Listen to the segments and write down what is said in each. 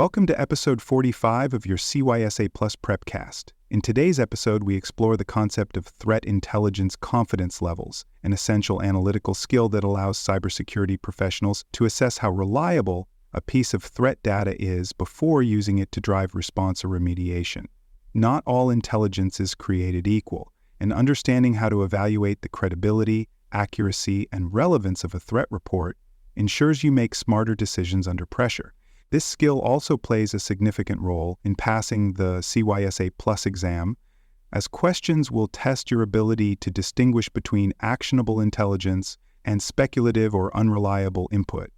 Welcome to episode 45 of your CYSA Plus Prepcast. In today's episode, we explore the concept of threat intelligence confidence levels, an essential analytical skill that allows cybersecurity professionals to assess how reliable a piece of threat data is before using it to drive response or remediation. Not all intelligence is created equal, and understanding how to evaluate the credibility, accuracy, and relevance of a threat report ensures you make smarter decisions under pressure. This skill also plays a significant role in passing the CYSA Plus exam, as questions will test your ability to distinguish between actionable intelligence and speculative or unreliable input.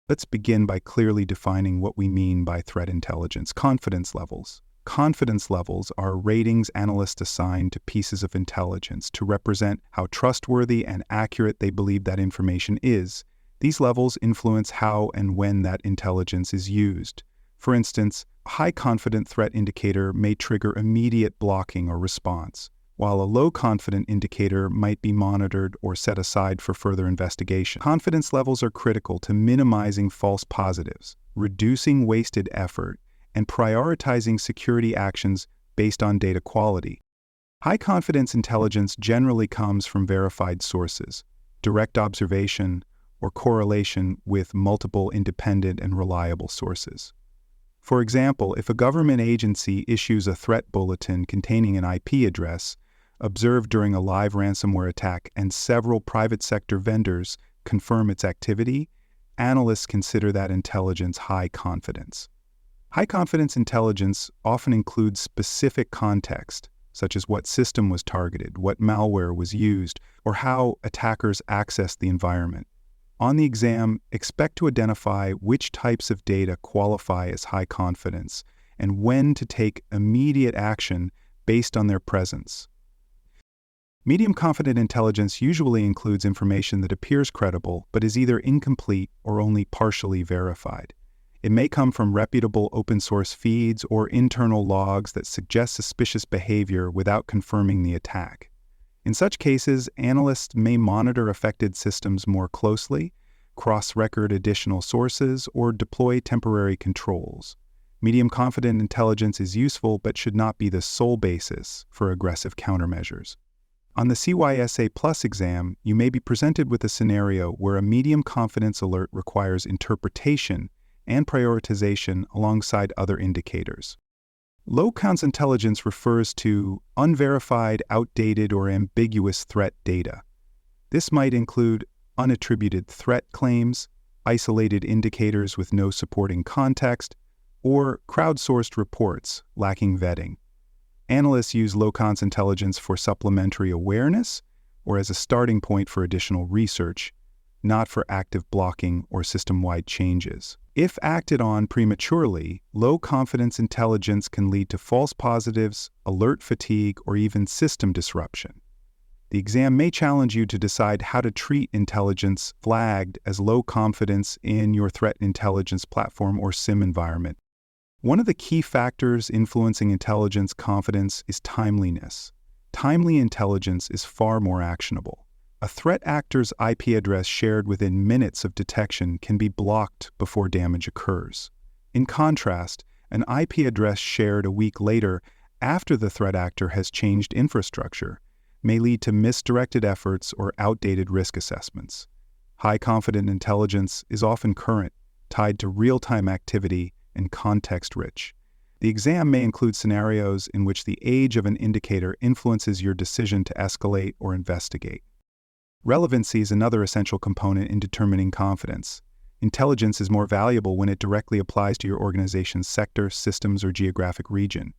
Let's begin by clearly defining what we mean by threat intelligence. Confidence levels. Confidence levels are ratings analysts assign to pieces of intelligence to represent how trustworthy and accurate they believe that information is. These levels influence how and when that intelligence is used. For instance, a high-confident threat indicator may trigger immediate blocking or response, while a low-confident indicator might be monitored or set aside for further investigation. Confidence levels are critical to minimizing false positives, reducing wasted effort, and prioritizing security actions based on data quality. High-confidence intelligence generally comes from verified sources, direct observation, or correlation with multiple independent and reliable sources. For example, if a government agency issues a threat bulletin containing an IP address observed during a live ransomware attack and several private sector vendors confirm its activity, analysts consider that intelligence high confidence. High confidence intelligence often includes specific context, such as what system was targeted, what malware was used, or how attackers accessed the environment. On the exam, expect to identify which types of data qualify as high confidence and when to take immediate action based on their presence. Medium confident intelligence usually includes information that appears credible but is either incomplete or only partially verified. It may come from reputable open-source feeds or internal logs that suggest suspicious behavior without confirming the attack. In such cases, analysts may monitor affected systems more closely, cross-record additional sources, or deploy temporary controls. Medium-confident intelligence is useful but should not be the sole basis for aggressive countermeasures. On the CYSA Plus exam, you may be presented with a scenario where a medium confidence alert requires interpretation and prioritization alongside other indicators. Low-confidence intelligence refers to unverified, outdated, or ambiguous threat data. This might include unattributed threat claims, isolated indicators with no supporting context, or crowdsourced reports lacking vetting. Analysts use low-confidence intelligence for supplementary awareness or as a starting point for additional research, not for active blocking or system-wide changes. If acted on prematurely, low-confidence intelligence can lead to false positives, alert fatigue, or even system disruption. The exam may challenge you to decide how to treat intelligence flagged as low confidence in your threat intelligence platform or SIM environment. One of the key factors influencing intelligence confidence is timeliness. Timely intelligence is far more actionable. A threat actor's IP address shared within minutes of detection can be blocked before damage occurs. In contrast, an IP address shared a week later after the threat actor has changed infrastructure may lead to misdirected efforts or outdated risk assessments. High-confident intelligence is often current, tied to real-time activity, and context-rich. The exam may include scenarios in which the age of an indicator influences your decision to escalate or investigate. Relevancy is another essential component in determining confidence. Intelligence is more valuable when it directly applies to your organization's sector, systems, or geographic region.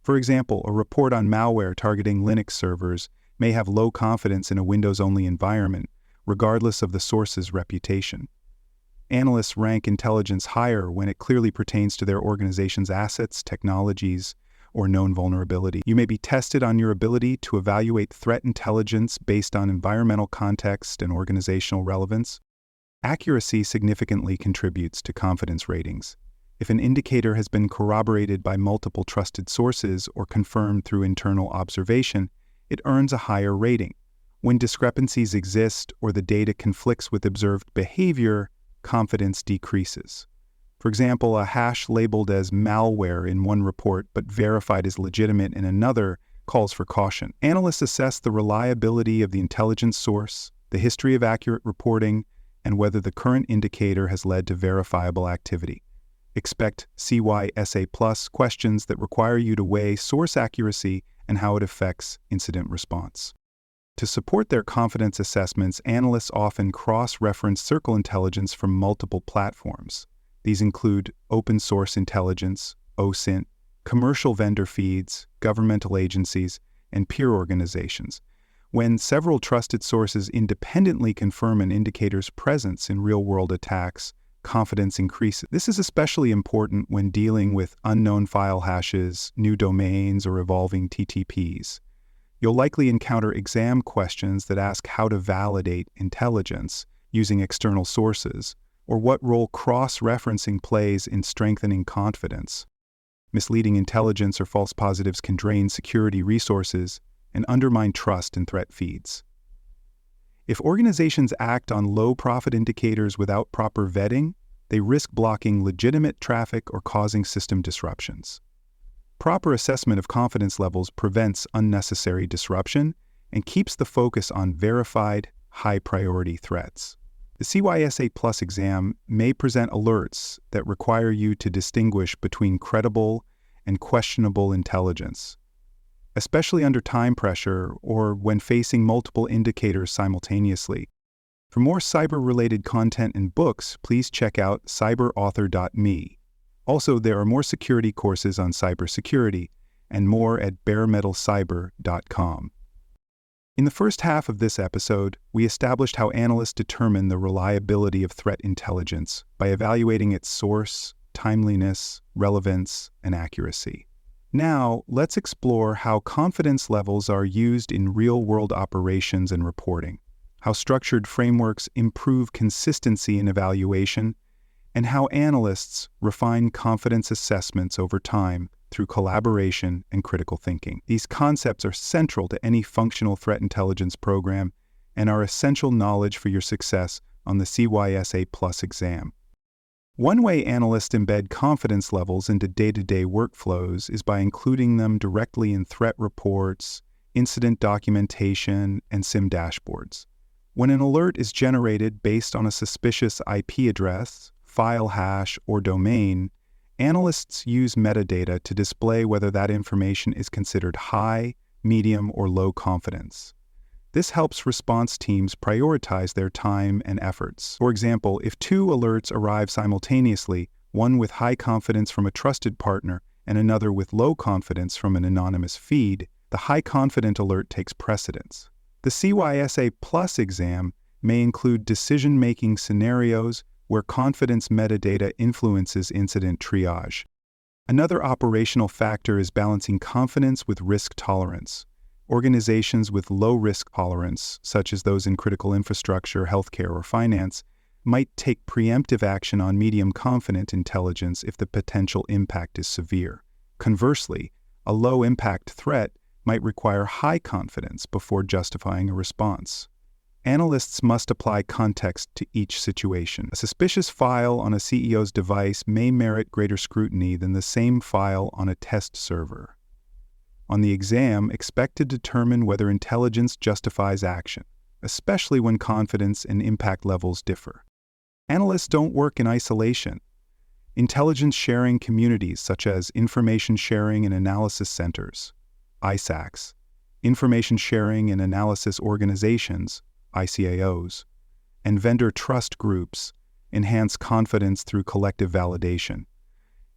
For example, a report on malware targeting Linux servers may have low confidence in a Windows-only environment, regardless of the source's reputation. Analysts rank intelligence higher when it clearly pertains to their organization's assets, technologies, or known vulnerability. You may be tested on your ability to evaluate threat intelligence based on environmental context and organizational relevance. Accuracy significantly contributes to confidence ratings. If an indicator has been corroborated by multiple trusted sources or confirmed through internal observation, it earns a higher rating. When discrepancies exist or the data conflicts with observed behavior, confidence decreases. For example, a hash labeled as malware in one report but verified as legitimate in another calls for caution. Analysts assess the reliability of the intelligence source, the history of accurate reporting, and whether the current indicator has led to verifiable activity. Expect CYSA Plus questions that require you to weigh source accuracy and how it affects incident response. To support their confidence assessments, analysts often cross-reference circle intelligence from multiple platforms. These include open source intelligence, OSINT, commercial vendor feeds, governmental agencies, and peer organizations. When several trusted sources independently confirm an indicator's presence in real-world attacks, confidence increases. This is especially important when dealing with unknown file hashes, new domains, or evolving TTPs. You'll likely encounter exam questions that ask how to validate intelligence using external sources, or what role cross-referencing plays in strengthening confidence. Misleading intelligence or false positives can drain security resources and undermine trust in threat feeds. If organizations act on low-profit indicators without proper vetting, they risk blocking legitimate traffic or causing system disruptions. Proper assessment of confidence levels prevents unnecessary disruption and keeps the focus on verified, high-priority threats. The CYSA Plus exam may present alerts that require you to distinguish between credible and questionable intelligence, especially under time pressure or when facing multiple indicators simultaneously. For more cyber-related content and books, please check out cyberauthor.me. Also, there are more security courses on cybersecurity and more at baremetalcyber.com. In the first half of this episode, we established how analysts determine the reliability of threat intelligence by evaluating its source, timeliness, relevance, and accuracy. Now, let's explore how confidence levels are used in real-world operations and reporting, how structured frameworks improve consistency in evaluation, and how analysts refine confidence assessments over time through collaboration and critical thinking. These concepts are central to any functional threat intelligence program and are essential knowledge for your success on the CYSA Plus exam. One way analysts embed confidence levels into day-to-day workflows is by including them directly in threat reports, incident documentation, and SIM dashboards. When an alert is generated based on a suspicious IP address, file hash, or domain, analysts use metadata to display whether that information is considered high, medium, or low confidence. This helps response teams prioritize their time and efforts. For example, if two alerts arrive simultaneously, one with high confidence from a trusted partner and another with low confidence from an anonymous feed, the high confident alert takes precedence. The CYSA Plus exam may include decision-making scenarios where confidence metadata influences incident triage. Another operational factor is balancing confidence with risk tolerance. Organizations with low risk tolerance, such as those in critical infrastructure, healthcare, or finance, might take preemptive action on medium confident intelligence if the potential impact is severe. Conversely, a low impact threat might require high confidence before justifying a response. Analysts must apply context to each situation. A suspicious file on a CEO's device may merit greater scrutiny than the same file on a test server. On the exam, expect to determine whether intelligence justifies action, especially when confidence and impact levels differ. Analysts don't work in isolation. Intelligence sharing communities such as Information Sharing and Analysis Centers, ISACs, Information Sharing and Analysis Organizations, ICAOs, and vendor trust groups enhance confidence through collective validation.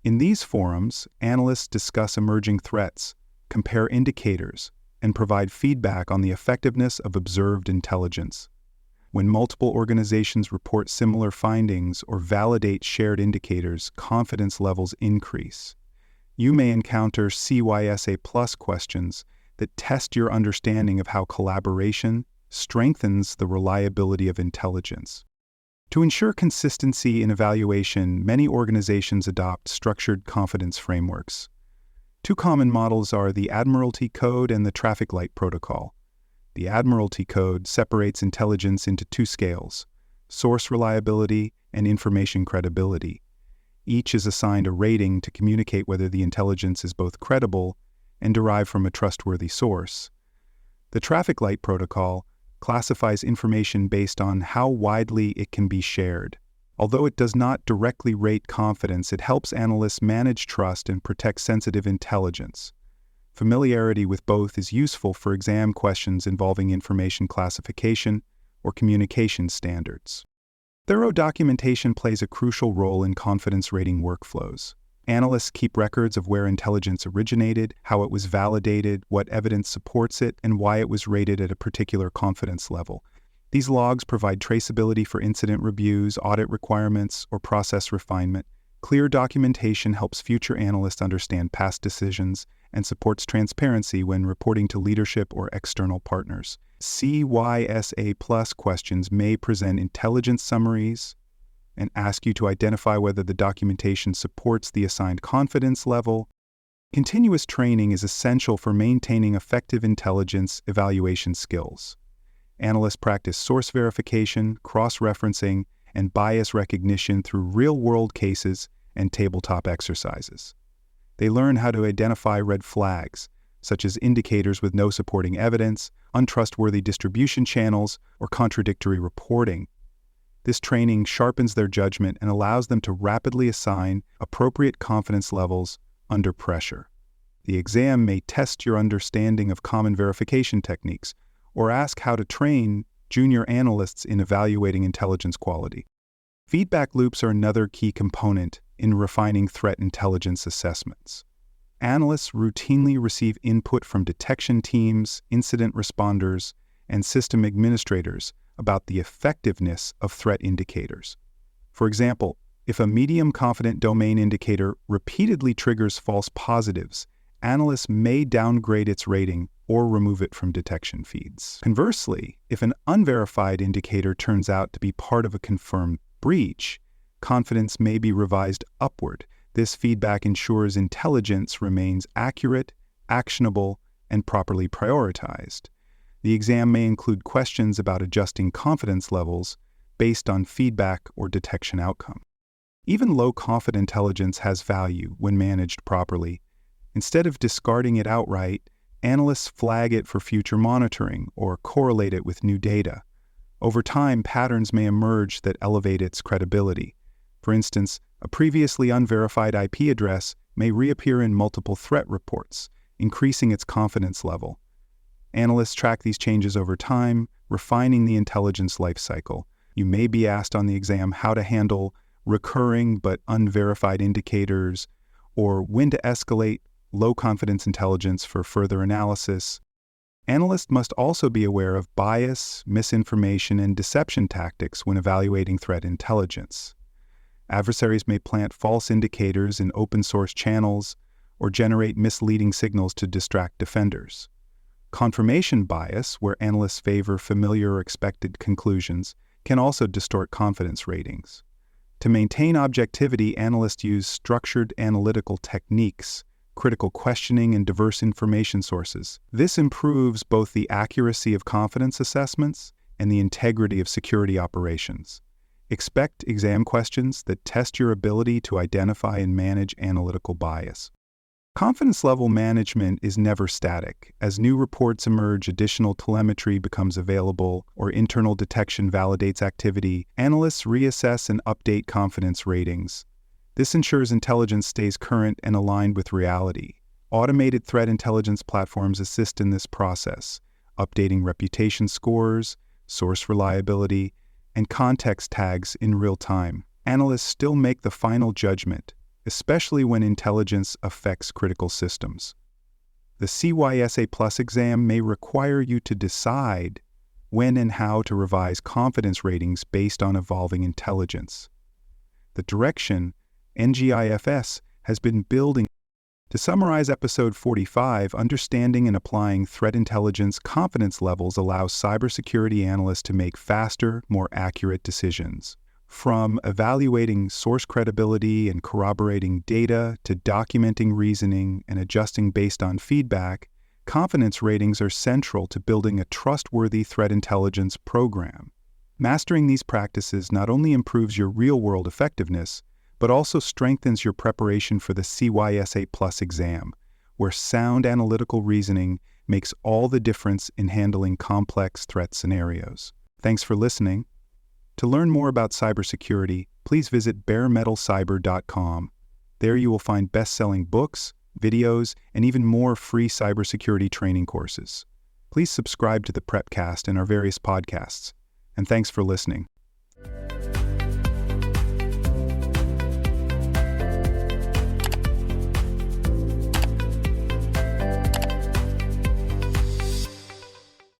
In these forums, analysts discuss emerging threats, compare indicators, and provide feedback on the effectiveness of observed intelligence. When multiple organizations report similar findings or validate shared indicators, confidence levels increase. You may encounter CYSA Plus questions that test your understanding of how collaboration strengthens the reliability of intelligence. To ensure consistency in evaluation, many organizations adopt structured confidence frameworks. Two common models are the Admiralty Code and the Traffic Light Protocol. The Admiralty Code separates intelligence into two scales: source reliability and information credibility. Each is assigned a rating to communicate whether the intelligence is both credible and derived from a trustworthy source. The traffic light protocol classifies information based on how widely it can be shared. Although it does not directly rate confidence, it helps analysts manage trust and protect sensitive intelligence. Familiarity with both is useful for exam questions involving information classification or communication standards. Thorough documentation plays a crucial role in confidence rating workflows. Analysts keep records of where intelligence originated, how it was validated, what evidence supports it, and why it was rated at a particular confidence level. These logs provide traceability for incident reviews, audit requirements, or process refinement. Clear documentation helps future analysts understand past decisions and supports transparency when reporting to leadership or external partners. CYSA Plus questions may present intelligence summaries and ask you to identify whether the documentation supports the assigned confidence level. Continuous training is essential for maintaining effective intelligence evaluation skills. Analysts practice source verification, cross-referencing, and bias recognition through real-world cases and tabletop exercises. They learn how to identify red flags, such as indicators with no supporting evidence, untrustworthy distribution channels, or contradictory reporting. This training sharpens their judgment and allows them to rapidly assign appropriate confidence levels under pressure. The exam may test your understanding of common verification techniques or ask how to train junior analysts in evaluating intelligence quality. Feedback loops are another key component in refining threat intelligence assessments. Analysts routinely receive input from detection teams, incident responders, and system administrators about the effectiveness of threat indicators. For example, if a medium confident domain indicator repeatedly triggers false positives, analysts may downgrade its rating or remove it from detection feeds. Conversely, if an unverified indicator turns out to be part of a confirmed breach, confidence may be revised upward. This feedback ensures intelligence remains accurate, actionable, and properly prioritized. The exam may include questions about adjusting confidence levels based on feedback or detection outcome. Even low-confident intelligence has value when managed properly. Instead of discarding it outright, analysts flag it for future monitoring or correlate it with new data. Over time, patterns may emerge that elevate its credibility. For instance, a previously unverified IP address may reappear in multiple threat reports, increasing its confidence level. Analysts track these changes over time, refining the intelligence lifecycle. You may be asked on the exam how to handle recurring but unverified indicators, or when to escalate low-confidence intelligence for further analysis. Analysts must also be aware of bias, misinformation, and deception tactics when evaluating threat intelligence. Adversaries may plant false indicators in open-source channels or generate misleading signals to distract defenders. Confirmation bias, where analysts favor familiar or expected conclusions, can also distort confidence ratings. To maintain objectivity, analysts use structured analytical techniques, critical questioning, and diverse information sources. This improves both the accuracy of confidence assessments and the integrity of security operations. Expect exam questions that test your ability to identify and manage analytical bias. Confidence level management is never static. As new reports emerge, additional telemetry becomes available, or internal detection validates activity, analysts reassess and update confidence ratings. This ensures intelligence stays current and aligned with reality. Automated threat intelligence platforms assist in this process, updating reputation scores, source reliability, and context tags in real time. Analysts still make the final judgment, especially when intelligence affects critical systems. The CYSA Plus exam may require you to decide when and how to revise confidence ratings based on evolving intelligence. The direction NGIFS has been building. To summarize episode 45, understanding and applying threat intelligence confidence levels allows cybersecurity analysts to make faster, more accurate decisions. From evaluating source credibility and corroborating data to documenting reasoning and adjusting based on feedback, confidence ratings are central to building a trustworthy threat intelligence program. Mastering these practices not only improves your real-world effectiveness, but also strengthens your preparation for the CYSA Plus exam, where sound analytical reasoning makes all the difference in handling complex threat scenarios. Thanks for listening. To learn more about cybersecurity, please visit baremetalcyber.com. There you will find best-selling books, videos, and even more free cybersecurity training courses. Please subscribe to the Prepcast and our various podcasts. And thanks for listening.